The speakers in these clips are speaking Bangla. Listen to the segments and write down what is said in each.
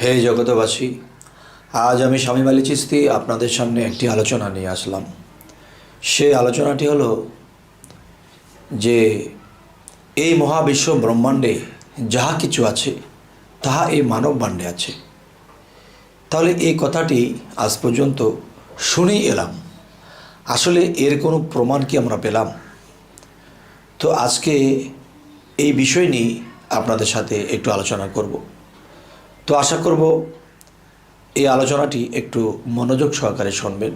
হে জগতবাসী, আজ আমি শামীম আলী চিশতি আপনাদের সামনে একটি আলোচনা নিয়ে আসলাম। সেই আলোচনাটি হলো যে এই মহাবিশ্ব ব্রহ্মাণ্ডে যাহা কিছু আছে তাহা এই মানব ব্রহ্মাণ্ডে আছে। তাহলে এই কথাটি আজ পর্যন্ত শুনেই এলাম, আসলে এর কোনো প্রমাণ কি আমরা পেলাম? তো আজকে এই বিষয় নিয়ে আপনাদের সাথে একটু আলোচনা করব। তো আশা করব এই আলোচনাটি একটু মনোযোগ সহকারে শুনবেন,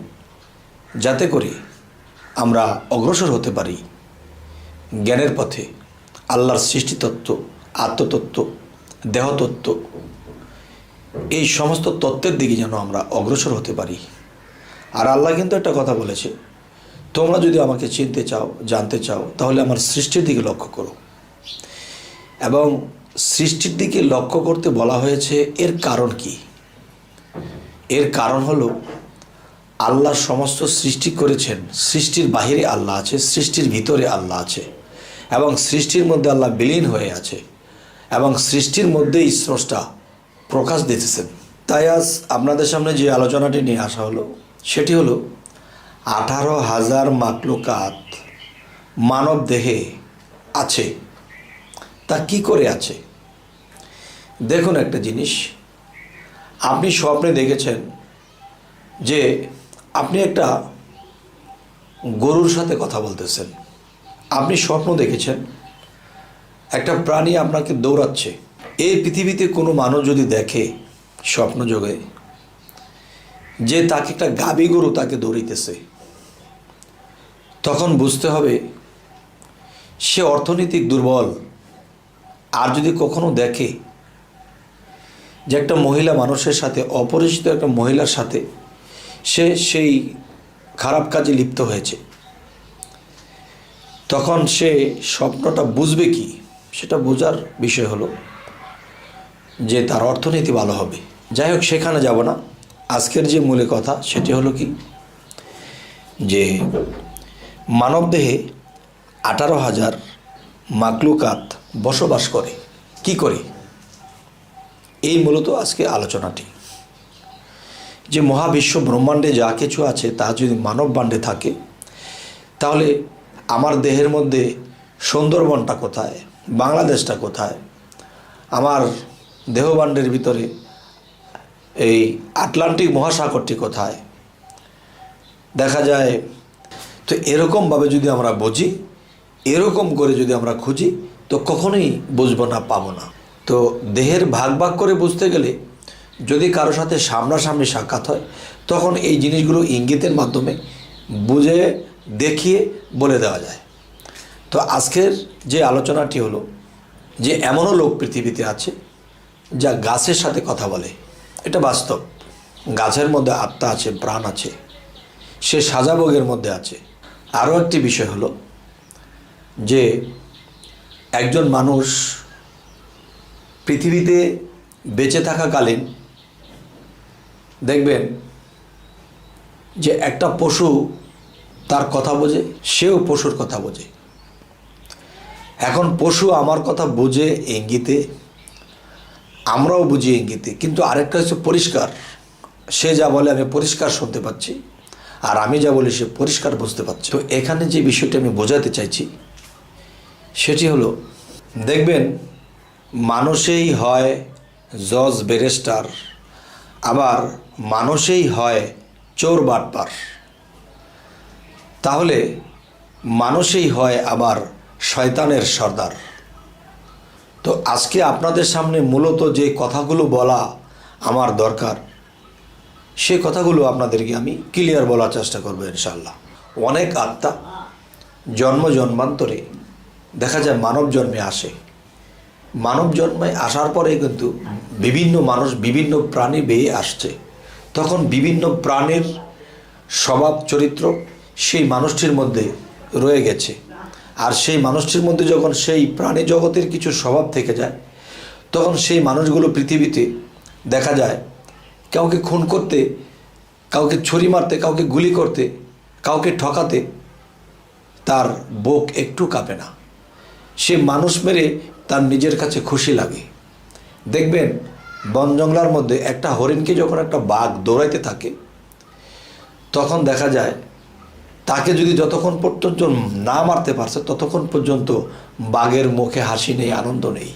যাতে করে আমরা অগ্রসর হতে পারি জ্ঞানের পথে। আল্লাহর সৃষ্টিতত্ত্ব, আত্মতত্ত্ব, দেহতত্ত্ব, এই সমস্ত তত্ত্বের দিকে যেন আমরা অগ্রসর হতে পারি। আর আল্লাহ কিন্তু একটা কথা বলেছে, তোমরা যদি আমাকে চিনতে চাও, জানতে চাও, তাহলে আমার সৃষ্টির দিকে লক্ষ্য করো। এবং সৃষ্টির দিকে লক্ষ্য করতে বলা হয়েছে, এর কারণ কি? এর কারণ হলো আল্লাহ সমস্ত সৃষ্টি করেছেন, সৃষ্টির বাহিরে আল্লাহ আছে, সৃষ্টির ভিতরে আল্লাহ আছে, এবং সৃষ্টির মধ্যে আল্লাহ বিলীন হয়ে আছে, এবং সৃষ্টির মধ্যেই স্রষ্টা প্রকাশ দিতেছেন। তাই আজ আপনাদের সামনে যে আলোচনাটি নিয়ে আসা হলো সেটি হলো 18,000 মাকলুকাত মানব দেহে আছে। তা কি করে আছে? দেখুন একটা জিনিস, আপনি স্বপ্নে দেখেছেন যে আপনি একটা গরুর সাথে কথা বলতেছেন। আপনি স্বপ্ন দেখেছেন একটা প্রাণী আপনাকে দৌড়াচ্ছে। এই পৃথিবীতে কোনো মানুষ যদি দেখে স্বপ্নযোগে যে তাকে একটা গাভী গরু তাকে দৌড়িতেছে, তখন বুঝতে হবে সে অর্থনৈতিক দুর্বল। আর যদি কখনো দেখে যে একটা মহিলা মানুষের সাথে, অপরিচিত একটা মহিলার সাথে সে সেই খারাপ কাজে লিপ্ত হয়েছে, তখন সে স্বপ্নটা বুঝবে কি? সেটা বোঝার বিষয় হলো যে তার অর্থনীতি ভালো হবে। যাই হোক, সেখানে যাব না। আজকের যে মূলে কথা সেটি হলো কি, যে মানবদেহে 18,000 মাকলুকাত বসবাস করে। কি করে? এই মূলত আজকে আলোচনাটি, যে মহাবিশ্ব ব্রহ্মাণ্ডে যা কিছু আছে তা যদি মানব ব্রহ্মাণ্ডে থাকে, তাহলে আমার দেহের মধ্যে সুন্দরবনটা কোথায়, বাংলাদেশটা কোথায়, আমার দেহভাণ্ডের ভিতরে এই আটলান্টিক মহাসাগরটি কোথায়, দেখা যায়। তো এরকমভাবে যদি আমরা বুঝি, এরকম করে যদি আমরা খুঁজি, তো কখনোই বুঝবো না, পাবো না। তো দেহের ভাগ ভাগ করে বুঝতে গেলে যদি কারো সাথে সামনাসামনি সাক্ষাৎ হয়, তখন এই জিনিসগুলো ইঙ্গিতের মাধ্যমে বুঝে দেখিয়ে বলে দেওয়া যায়। তো আজকের যে আলোচনাটি হলো যে এমনও লোক পৃথিবীতে আছে যা গাছের সাথে কথা বলে। এটা বাস্তব। গাছের মধ্যে আত্মা আছে, প্রাণ আছে, সে সাজাভোগের মধ্যে আছে। আরও একটি বিষয় হলো যে একজন মানুষ পৃথিবীতে বেঁচে থাকাকালীন দেখবেন যে একটা পশু তার কথা বোঝে, সেও পশুর কথা বোঝে। এখন পশু আমার কথা বোঝে ইঙ্গিতে, আমরাও বুঝি ইঙ্গিতে, কিন্তু আরেকটা হচ্ছে পরিষ্কার। সে যা বলে আমি পরিষ্কার শুনতে পাচ্ছি, আর আমি যা বলি সে পরিষ্কার বুঝতে পারছি। তো এখানে যে বিষয়টি আমি বোঝাতে চাইছি সেটি হলো, দেখবেন মানুষেই হয় জজ ব্যারিস্টার, আবার মানুষেই হয় চোর বাটপার, তাহলে মানুষেই হয় আবার শয়তানের সর্দার। তো আজকে আপনাদের সামনে মূলত যে কথাগুলো বলা আমার দরকার, সে কথাগুলো আপনাদেরকে আমি ক্লিয়ার বলার চেষ্টা করবো ইনশাআল্লাহ। অনেক আত্মা জন্ম জন্মান্তরে দেখা যায় মানব জন্মে আসে। মানব জন্মে আসার পরে কিন্তু বিভিন্ন মানুষ, বিভিন্ন প্রাণী বেয়ে আসছে। তখন বিভিন্ন প্রাণীর স্বভাব চরিত্র সেই মানুষটির মধ্যে রয়ে গেছে। আর সেই মানুষটির মধ্যে যখন সেই প্রাণী জগতের কিছু স্বভাব থেকে যায়, তখন সেই মানুষগুলো পৃথিবীতে দেখা যায় কাউকে খুন করতে, কাউকে ছুরি মারতে, কাউকে গুলি করতে, কাউকে ঠকাতে তার বুক একটু কাঁপে না। সে মানুষ মেরে তার নিজের কাছে খুশি লাগে। দেখবেন বন জঙ্গলার মধ্যে একটা হরিণকে যখন একটা বাঘ দৌড়াইতে থাকে, তখন দেখা যায় তাকে যদি যতক্ষণ পর্যন্ত না মারতে পারছে ততক্ষণ পর্যন্ত বাঘের মুখে হাসি নেই, আনন্দ নেই।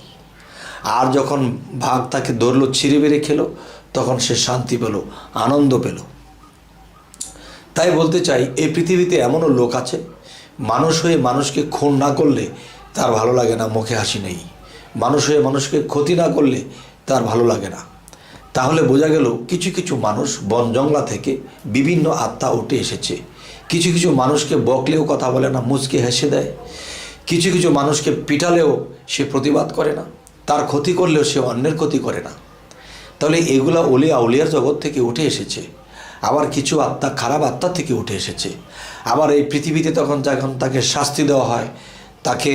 আর যখন বাঘ তাকে ধরলো, ছিঁড়ে বেড়ে খেলো, তখন সে শান্তি পেল, আনন্দ পেল। তাই বলতে চাই, এই পৃথিবীতে এমনও লোক আছে, মানুষ হয়ে মানুষকে খুন না করলে তার ভালো লাগে না, মুখে হাসি নেই। মানুষ হয়ে মানুষকে ক্ষতি না করলে তার ভালো লাগে না। তাহলে বোঝা গেল কিছু কিছু মানুষ বন জঙ্গলা থেকে বিভিন্ন আত্মা উঠে এসেছে। কিছু কিছু মানুষকে বকলেও কথা বলে না, মুচকে হেসে দেয়। কিছু কিছু মানুষকে পিটালেও সে প্রতিবাদ করে না, তার ক্ষতি করলেও সে অন্যের ক্ষতি করে না। তাহলে এগুলা ওলিয়া আউলিয়ার জগৎ থেকে উঠে এসেছে। আবার কিছু আত্মা খারাপ আত্মা থেকে উঠে এসেছে। আবার এই পৃথিবীতে যখন তাকে শাস্তি দেওয়া হয়, তাকে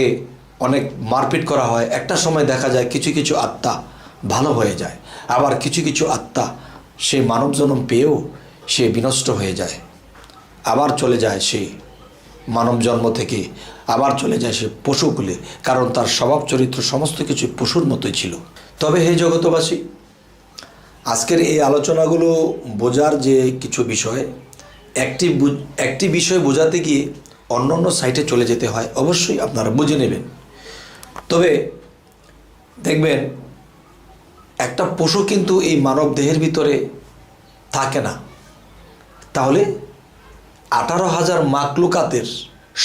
অনেক মারপিট করা হয়, একটা সময় দেখা যায় কিছু কিছু আত্মা ভালো হয়ে যায়। আবার কিছু কিছু আত্মা সে মানব জন্ম পেয়েও সে বিনষ্ট হয়ে যায়, আবার চলে যায় সে মানব জন্ম থেকে, আবার চলে যায় সে পশুকুলে, কারণ তার স্বভাব চরিত্র সমস্ত কিছু পশুর মতোই ছিল। তবে হে জগতবাসী, আজকের এই আলোচনাগুলো বোঝার যে কিছু বিষয়, একটি বিষয় বোঝাতে গিয়ে অন্য অন্য সাইটে চলে যেতে হয়, অবশ্যই আপনারা বুঝে নেবেন। তবে দেখবেন একটা পশু কিন্তু এই মানব দেহের ভিতরে থাকে না। তাহলে 18,000 মাকলুকাতের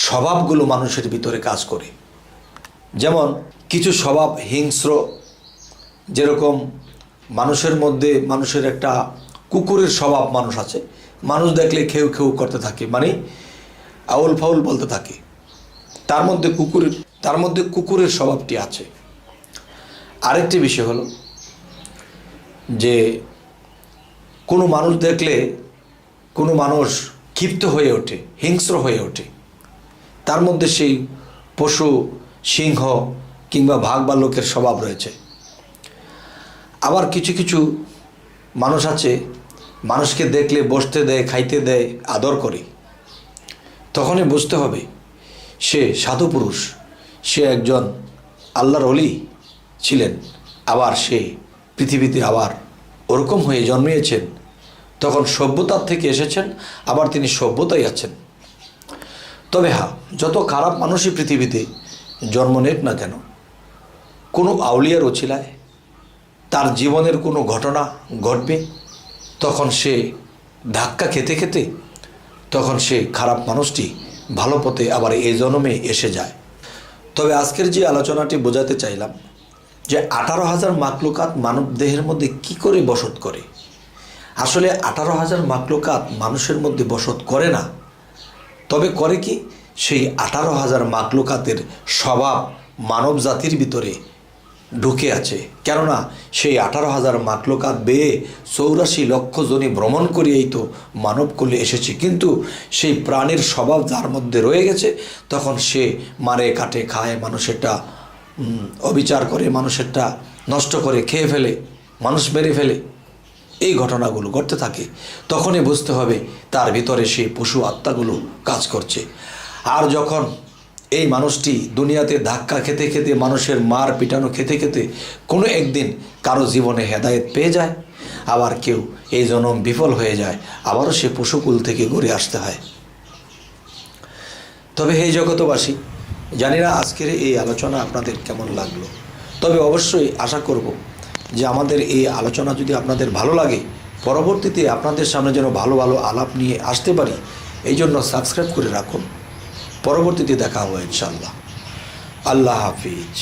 স্বভাবগুলো মানুষের ভিতরে কাজ করে। যেমন কিছু স্বভাব হিংস্র, যেরকম মানুষের মধ্যে মানুষের একটা কুকুরের স্বভাব মানুষ আছে, মানুষ দেখলে খেউ খেউ করতে থাকে, মানে আউল ফাউল বলতে থাকে। তার মধ্যে কুকুরের স্বভাবটি আছে। আরেকটি বিষয় হলো যে কোনো মানুষ দেখলে কোনো মানুষ ক্ষিপ্ত হয়ে ওঠে, হিংস্র হয়ে ওঠে, তার মধ্যে সেই পশু, সিংহ কিংবা বাঘ ভাল্লুকের স্বভাব রয়েছে। আবার কিছু কিছু মানুষ আছে, মানুষকে দেখলে বসতে দেয়, খাইতে দেয়, আদর করে। তখনই বুঝতে হবে সে সাধু পুরুষ, সে একজন আল্লাহর ওলি ছিলেন। আবার সে পৃথিবীতে আবার ওরকম হয়ে জন্মিয়েছেন, তখন সভ্যতার থেকে এসেছেন, আবার তিনি সভ্যতাই আছেন। তবে হ্যাঁ, যত খারাপ মানুষই পৃথিবীতে জন্ম নেক না কেন, কোনো আউলিয়ার ওছিলায় তার জীবনের কোনো ঘটনা ঘটবে, তখন সে ধাক্কা খেতে খেতে তখন সে খারাপ মানুষটি ভালো পথে আবার এই জন্মে এসে যায়। তবে আজকের যে আলোচনাটি বোঝাতে চাইলাম যে 18,000 মাকলুকাত মানব দেহের মধ্যে কি করে বসত করে। আসলে 18,000 মাকলুকাত মানুষের মধ্যে বসত করে না, তবে করে কি, সেই 18,000 মাকলুকাতের স্বভাব মানব জাতির ভিতরে ঢুকে আছে। কেননা সেই 18,000 মাকলুকাত বেয়ে 84 লক্ষ জনি ভ্রমণ করিয়েই তো মানবকুলে এসেছে। কিন্তু সেই প্রাণীর স্বভাব যার মধ্যে রয়ে গেছে, তখন সে মারে কাটে খায়, মানুষেরটা অবিচার করে, মানুষেরটা নষ্ট করে খেয়ে ফেলে, মানুষ মেরে ফেলে, এই ঘটনাগুলো ঘটতে থাকে। তখনই বুঝতে হবে তার ভিতরে সেই পশু আত্মাগুলো কাজ করছে। আর যখন এই মানুষটি দুনিয়াতে ধাক্কা খেতে খেতে, মানুষের মার পিটানো খেতে খেতে কোনো একদিন কারো জীবনে হেদায়েত পেয়ে যায়, আবার কেউ এই জন্ম বিফল হয়ে যায়, আবারও সে পশুকুল থেকে ঘুরে আসতে হয়। তবে হে জগতবাসী, জানি না আজকের এই আলোচনা আপনাদের কেমন লাগলো। তবে অবশ্যই আশা করব যে আমাদের এই আলোচনা যদি আপনাদের ভালো লাগে, পরবর্তীতে আপনাদের সামনে যেন ভালো ভালো আলাপ নিয়ে আসতে পারি, এই জন্য সাবস্ক্রাইব করে রাখুন। পরবর্তীতে দেখা হবে ইনশাআল্লাহ। আল্লাহ হাফিজ।